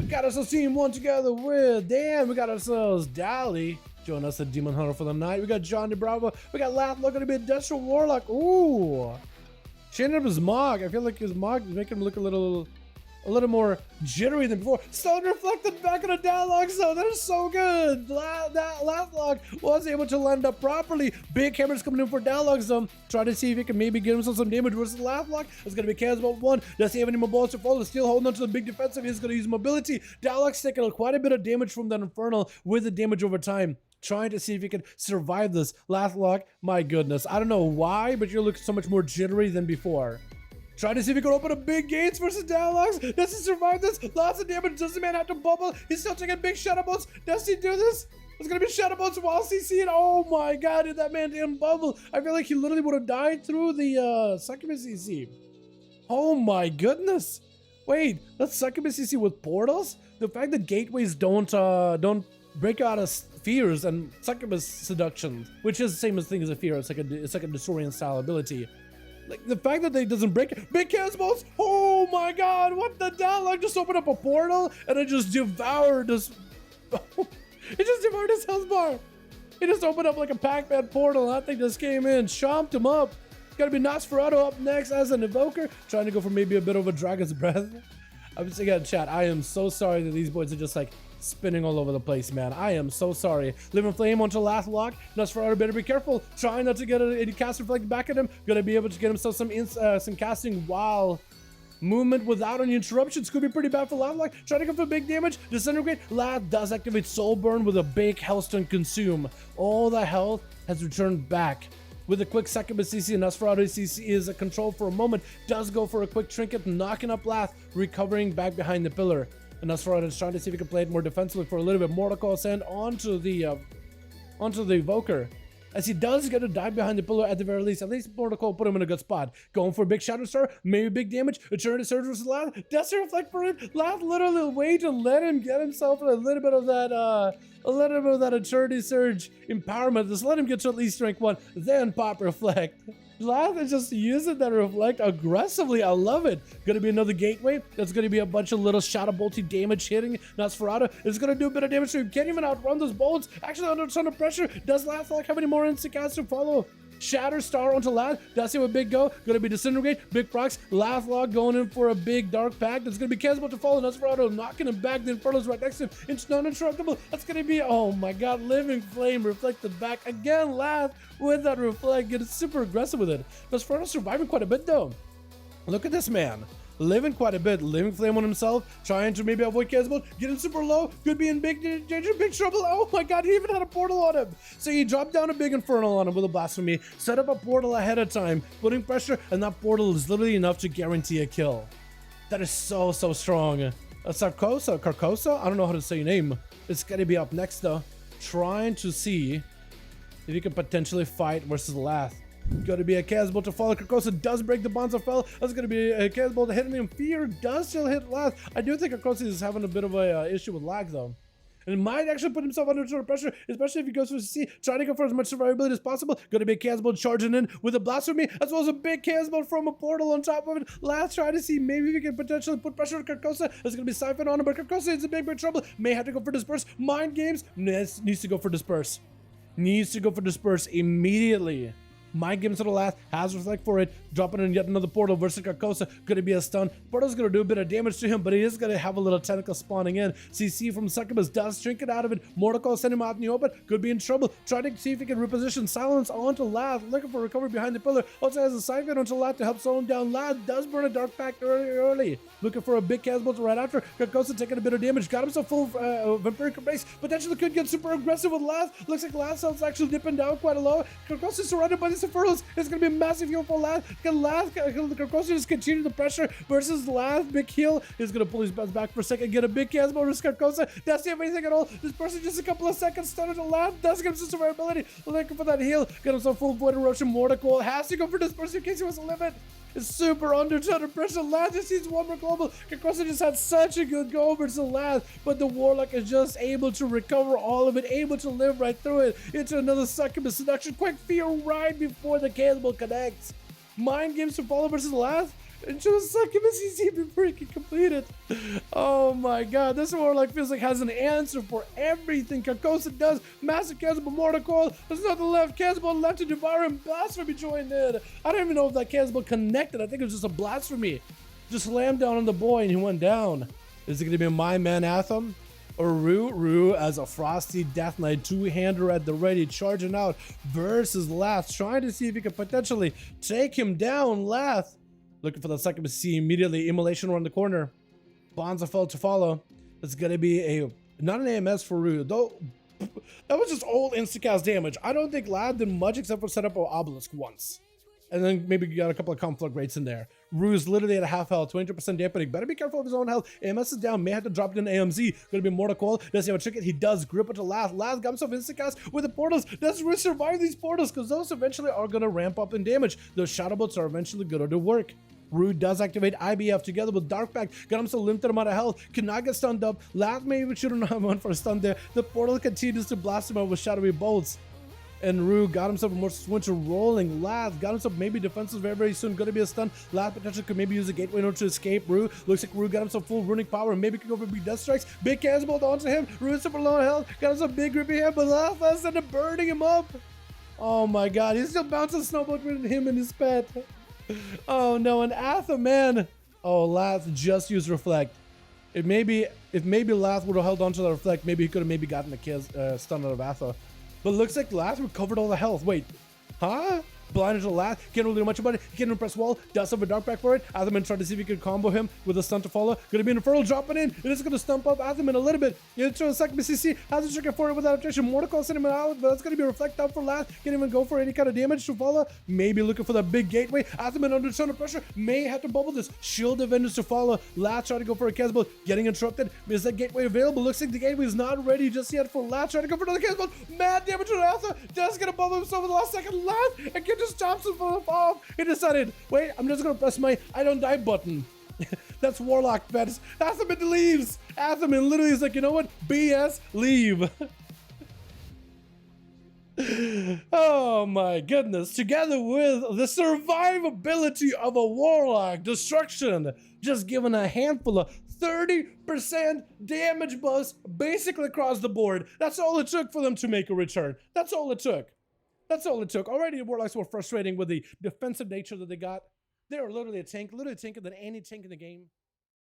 Got ourselves team one together with Dan. We got ourselves Dally. Join us at Demon Hunter for the night. We got John DeBravo. We got Laugh looking to be Industrial Warlock. Ooh. Changing up his Mog. I feel like his Mog is making him look a little more jittery than before. Stone reflected back in the Dialogue Zone. That is so good. Laughlog was able to land up properly. Big hammers coming in for Dialogue Zone. Try to see if he can maybe get himself some damage versus Laughlog. It's going to be Chaos Bolt 1. Does he have any more bullets to follow? Still holding on to the big defensive. He's going to use mobility. Dialogue's taking quite a bit of damage from that Infernal with the damage over time. Trying to see if he can survive this. Laughlog, my goodness. I don't know why, but you look so much more jittery than before. Trying to see if he can open up big gates versus Dialogues. Does he survive this? Lots of damage. Does the man have to bubble? He's still taking big Shadow Bolts. Does he do this? It's going to be Shadow Bolts while CCing. Oh my god, did that man damn bubble? I feel like he literally would have died through the Succubus CC. Oh my goodness. Wait, that's Succubus CC with portals? The fact that gateways don't break out of fears and Succubus seduction, which is the same thing as a fear. It's like a Disorian style ability. Like, the fact that they doesn't break it. Big Chaos Bolts! Oh my god, what the Dialogue just opened up a portal and it just devoured this. It just devoured his health bar. It just opened up like a Pac-Man portal. That thing just came in, chomped him up. Gotta be Nosferatu up next as an evoker. Trying to go for maybe a bit of a Dragon's Breath. I'm just saying, chat, I am so sorry that these boys are just like spinning all over the place, man. I am so sorry. Living Flame onto last lock. Nosferatu better be careful. Trying not to get any cast reflect back at him. Gonna be able to get himself some casting while movement without any interruptions. Could be pretty bad for Laugh. Trying to go for big damage. Disintegrate. Laugh does activate Soul Burn with a big Hellstone Consume. All the health has returned back. With a quick Succubus CC, and Nosferatu CC is a control for a moment. Does go for a quick trinket, knocking up Laugh, recovering back behind the pillar. And Nosferatu is trying to see if he can play it more defensively for a little bit. Mortal Coil send onto the evoker. As he does get to dive behind the pillar at the very least. At least Mortal Coil put him in a good spot. Going for a big Shadow Star, maybe big damage. Eternity Surge versus Laugh. Does he reflect for it? Laugh literally wait to let him get himself a little bit of that Eternity Surge empowerment. Just let him get to at least rank 1, then pop Reflect. Laugh is just using that Reflect aggressively. I love it. Gonna be another gateway. That's gonna be a bunch of little Shadow Bolty damage hitting Nosferatu. It's gonna do a bit of damage to him. Can't even outrun those bolts. Actually under a ton of pressure. Does Laugh have any more instant casts to follow? Shatter Star onto Laugh. Does he have a big go? Gonna be Disintegrate, big procs. Laughlog going in for a big Dark Pact. That's gonna be Chaos to follow. Nosferatu knocking him back. The Inferno's right next to him. It's non-interruptible. That's gonna be, oh my god, Living Flame reflected back. Again, Laugh with that Reflect. Getting super aggressive with it. Nosferatu surviving quite a bit though. Look at this man. Living quite a bit. Living Flame on himself. Trying to maybe avoid Chaos Bolt. Getting super low. Could be in big danger, big trouble. Oh my god, he even had a portal on him. So he dropped down a big Infernal on him with a Blasphemy. Set up a portal ahead of time. Putting pressure. And that portal is literally enough to guarantee a kill. That is so strong. Carcosa? I don't know how to say your name. It's gonna be up next though. Trying to see if he can potentially fight versus Lath. Going to be a Chaos Bolt to follow. Carcosa does break the bonds of Fel. That's going to be a Chaos Bolt hitting him. Fear does still hit Lath. I do think Carcosa is having a bit of a issue with lag though. And might actually put himself under sort of pressure, especially if he goes for CC. Trying to go for as much survivability as possible. Going to be a Chaos Bolt charging in with a Blasphemy, as well as a big Chaos Bolt from a portal on top of it. Last try to see maybe we can potentially put pressure on Carcosa. There's going to be Siphon on him, but Carcosa is in big trouble. May have to go for Disperse. Mind Games needs to go for Disperse. Needs to go for Disperse immediately. Mind Games to the last, has Reflect for it, dropping in yet another portal versus Carcosa, gonna be a stun. Portal's gonna do a bit of damage to him, but he is gonna have a little tentacle spawning in. CC from Succubus does trinket out of it. Mortal Coil send him out in the open, could be in trouble. Trying to see if he can reposition Silence onto Lath, looking for recovery behind the pillar. Also has a Siphon onto Lath to help slow him down. Lath does burn a Dark Pact early. Looking for a big Chaos Bolt right after. Carcosa taking a bit of damage, got himself full Vampiric Embrace. Potentially could get super aggressive with Lath. Looks like Lath's health's actually dipping down quite a low. Carcosa's surrounded by these Infernals. It's gonna be a massive heal for Lath. Can Carcosa just continue the pressure versus Lath? Big heal. He's gonna pull his bets back for a second. Get a big Chaos Bolt versus Carcosa. Does he have anything at all? This person just a couple of seconds stunned to Lath. Does get him some survivability. Looking for that heal. Get himself full Void Eruption. Mortal Coil has to go for this person in case he wants to live it. It's super under pressure. Lath just needs one more global. Carcosa just had such a good go versus Lath, but the Warlock is just able to recover all of it, able to live right through it into another Succubus seduction. Quick fear right before the Chaos Bolt connects. Mind Games to follow versus Lath. And just succubus CC before he can complete it. Oh my god, this Warlock feels like has an answer for everything. Carcosa does. Massive Cannibal Mortal Coil. There's nothing left. Cannibal left to devour him. Blasphemy joined in. I don't even know if that Cannibal connected. I think it was just a blasphemy. Just slammed down on the boy and he went down. Is it going to be my man Atham? Or Rue as a Frosty Death Knight two-hander at the ready, charging out versus Lath, trying to see if he could potentially take him down. Lath looking for the second C immediately. Immolation around the corner. Bonza fell to follow. It's going to be not an AMS for Rue, though. That was just old instacast damage. I don't think Lath did much except for set up an obelisk once. And then maybe got a couple of conflict rates in there. Rue's literally at a half health, 20% dampening. Better be careful of his own health. AMS is down, may have to drop it in AMZ. Gonna be Mortal Coil. Does he have a trinket? He does. Grip it to Lath. Lath got himself instacast with the portals. Does Rue survive these portals? Because those eventually are gonna ramp up in damage. Those shadow bolts are eventually gonna do work. Rue does activate IBF together with Darkback. Got himself a limited amount of health. Cannot get stunned up. Lath maybe shouldn't have one for a stun there. The portal continues to blast him out with shadowy bolts. And Rue got himself a more switcher rolling. Lath got himself maybe defensive very soon. Gonna be a stun. Lath potentially could maybe use a gateway in order to escape. Rue looks like Rue got himself full runic power. Maybe could go for big death strikes. Big cannonball onto him. Rue is super low on health. Got himself big grippy hand, but Lath has ended up burning him up. Oh my god, he's still bouncing snowball between him and his pet. Oh no, and Atha, man. Oh, Lath just used reflect. If maybe Lath would have held on to the reflect, maybe he could have maybe gotten the stun out of Atha. But it looks like Lath recovered all the health. Wait, huh? Blinded to Lath. Can't really do much about it. He can't press wall. Does have a Darkback for it. Athaman tried to see if he could combo him with a stun to follow. Gonna be an Infernal dropping in. It is gonna stump up Athaman a little bit. Into a second BCC. Has a trigger for it without attrition. Mortal Coil sent him out, but that's gonna be a reflect out for Lath. Can't even go for any kind of damage to follow. Maybe looking for that big gateway. Athaman under ton of pressure. May have to bubble this. Shield of Vengeance to follow. Lath trying to go for a Casbolt. Getting interrupted. Is that gateway available? Looks like the gateway is not ready just yet for Lath. Trying to go for another Casbolt. Mad damage on Atha. Does get a bubble himself in the last second. Lath and can just chops him off. He decided, wait, I'm just gonna press my I don't die button. That's Warlock, pets. Athaman leaves. Athaman literally is like, you know what? BS, leave. Oh my goodness. Together with the survivability of a Warlock, destruction, just given a handful of 30% damage buffs basically across the board. That's all it took for them to make a return. That's all it took. That's all it took. Already the Warlocks were frustrating with the defensive nature that they got. They were literally a tank, literally tanker than any tank in the game.